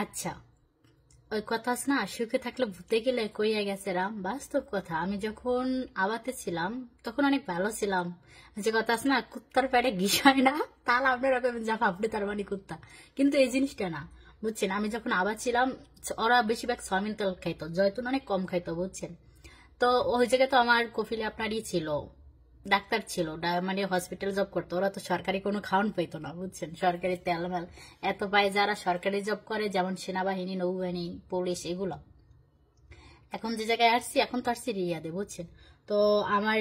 আচ্ছা, ওই কথা আছে না, সুখে থাকলে ভূতে গেলে কইয়া গেছে রাম, বাস্তব কথা। আমি যখন আবাতে ছিলাম তখন অনেক ভালো ছিলাম। যে কথা আছে না, কুত্তার পেটে ঘিস হয় না, তাহলে আপনার যা আপনি তার মানে কুত্তা, কিন্তু এই জিনিসটা না, বুঝছেন। আমি যখন আবার ছিলাম, ওরা বেশিরভাগ সয়াবিন তেল খাইতো, জয়তুন অনেক কম খাইতো, বুঝছেন। তো ওই জায়গায় তো আমার কফিলে আপনারই ছিল, ডাক্তার ছিল, মানে হসপিটাল জব করতো। ওরা তো সরকারি কোনো খাওয়ান পাইতো না, বুঝছেন। সরকারি তেল মেল এত পায় যারা সরকারি জব করে, যেমন সেনাবাহিনী, নৌবাহিনী, পুলিশ, এগুলো। এখন যে জায়গায় আসছি, এখন তো আসছি রিয়াদে, বুঝছেন। তো আমার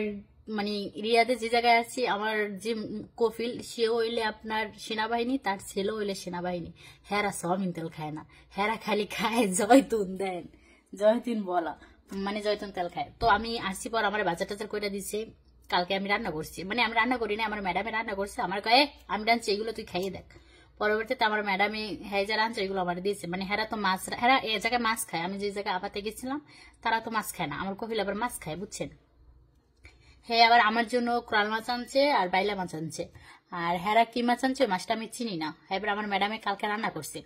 মানে রিয়াদে যে জায়গায় আসছি, আমার যে কফিল, সে হইলে আপনার সেনাবাহিনী, তার ছেলে হইলে সেনাবাহিনী। হেরা সয়াবিন তেল খায় না, হেরা খালি খায় জয়তুন, দেন জয়তুন বলা, মানে জয়তুন তেল খায়। তো আমি আসছি পর আমার বাজার টাজার করে দিছে। কালকে আমি রান্না করছি, মানে আমি রান্না করি না, আমার ম্যাডামে রান্না করছে। আমার কয়ে আমি রাঁধছি, এগুলো তুই খাইয়ে দেখ। পরবর্তীতে আমার ম্যাডামে হ্যাঁ যা রাঁধছে এগুলো আমার দিয়েছে। মানে হেরা তো মাছ, হেরা এ জায়গায় মাছ খায়, আমি যে জায়গায় আপাতে গেছিলাম তারা তো মাছ খায় না। আমার কহিল আবার মাছ খায়, বুঝছেন। হ্যাঁ, আবার আমার জন্য কোরাল মাছ আনছে আর বাইলা মাছ আনছে। আর হেরা কি মাছ আনছে ওই মাছটা আমি চিনি না। এবার আমার ম্যাডামে কালকে রান্না করছে,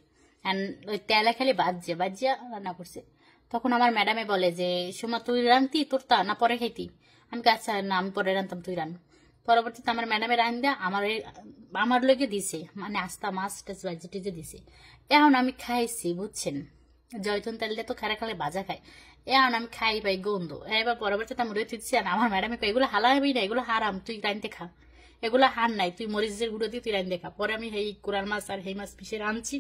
ওই তেলে খালি বাজিয়া রান্না করছে। তখন আমার ম্যাডামে বলে যে, সোমা তুই রানতি তোরটা না পরে খাইতি? আমি আচ্ছা না, আমি পরে রানতাম, তুই রান। পরবর্তীতে আমার ম্যাডামে রান দেয়া আমার লগে দিছে, মানে আস্তা মাছ টাছ বাজি টেজে দিছে। এখন আমি খাইছি, বুঝছেন। জয়তুন তেল দিয়ে তো খারা খালে ভাজা খায়, এখন আমি খাই পাই গন্ধ। এবার পরবর্তীতে আমি রয়ে দিচ্ছি, আমার ম্যাডামে কয় এগুলো হালাবি না, এগুলো হারাম, তুই রাইনতে খা, এগুলো হার নাই, তুই মরিচের গুঁড়ো দিয়ে তুই রাইনতে খা। পরে আমি এই কোরাল মাছ আর এই মাছ পিসে রাঁধছি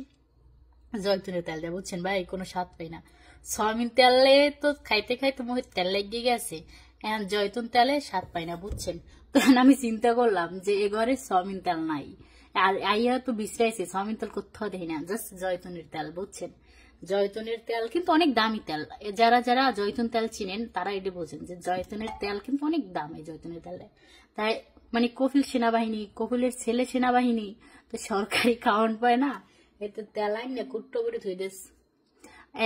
জয়তুনের তেল দেয়, বুঝছেন ভাই, কোনো স্বাদ পাই না। সয়াবিন তেলে তো খাইতে খাইতে মুখে তেল লেগে গেছে, এখন জয়তুন তেলে স্বাদ পাই না, বুঝছেন। তখন আমি চিন্তা করলাম যে এ ঘরে সয়াবিন তেল নাই, আর আইয়া তো বিশ্রাইছে, সয়াবিন তেল কোথাও দেখি না, জাস্ট জয়তুনের তেল, বুঝছেন। জয়তুনের তেল কিন্তু অনেক দামি তেল। যারা যারা জয়তুন তেল চিনেন তারা এটা বোঝেন যে জয়তুনের তেল কিন্তু অনেক দাম এই জয়তুনের তেলে। তাই মানে কপিল সেনাবাহিনী, কপিলের ছেলে সেনাবাহিনী, তো সরকারি খাওয়ান পায় না, এতে তেল আইন না কুট্টো করে ধুই দিস।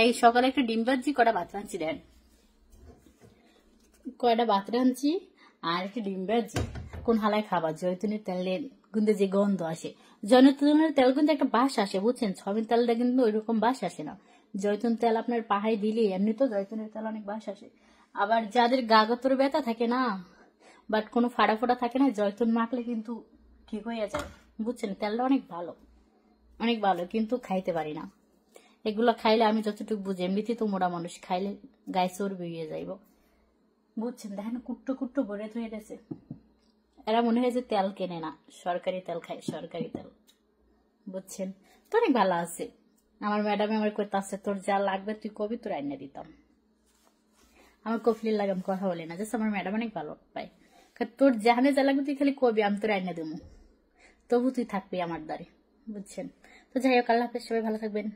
এই সকালে একটা ডিম ভাজি, কটা ভাত রাঁধছি, দেন কয়টা ভাত রাঁধছি আর একটা ডিম ভাজি। কোন হালায় খাবার জয়তুনের তেলের কিন্তু যে গন্ধ আসে, জয়তুনের তেল কিন্তু একটা বাস আসে, বুঝছেন। সয়াবিন তেলটা কিন্তু ওইরকম বাস আসে না। জয়তুন তেল আপনার পাহাড়ে দিলে এমনি তো জয়তুনের তেল অনেক বাস আসে। আবার যাদের গা গতরে ব্যথা থাকে না, বাট কোনো ফাড়া ফোড়া থাকে না, জয়তুন মাখলে কিন্তু ঠিক হয়ে যায়, বুঝছেন। তেলটা অনেক ভালো, অনেক ভালো, কিন্তু খাইতে পারি না এগুলো। খাইলে আমি যতটুকু বুঝি, এমনিতে তো মোড়া মানুষ, খাইলে গায়ে চর্বি হয়ে যাইব, বুঝছেন। দেখেন কুট্টো কুট্টো ভরে ধুয়ে গেছে। এরা মনে হয় যে তেল কেনে না, সরকারি তেল খায়, সরকারি তেল, বুঝছেন। তো অনেক ভালো আছে। আমার ম্যাডামে আমার কইতে আছে, তোর যা লাগবে তুই কবি, তোর আইনে দিতাম। আমার কফিলের লাগে আমি কথা বলি না, জাস্ট আমার ম্যাডাম অনেক ভালো পাই। তোর জাহানে যা লাগবে তুই খালি কবি, আমি তোর আইনে দেবো, তবু তুই থাকবি আমার দ্বারে, বুঝছেন। তো যাই হোক, আল্লাহ হাফেজ, সবাই ভালো থাকবেন।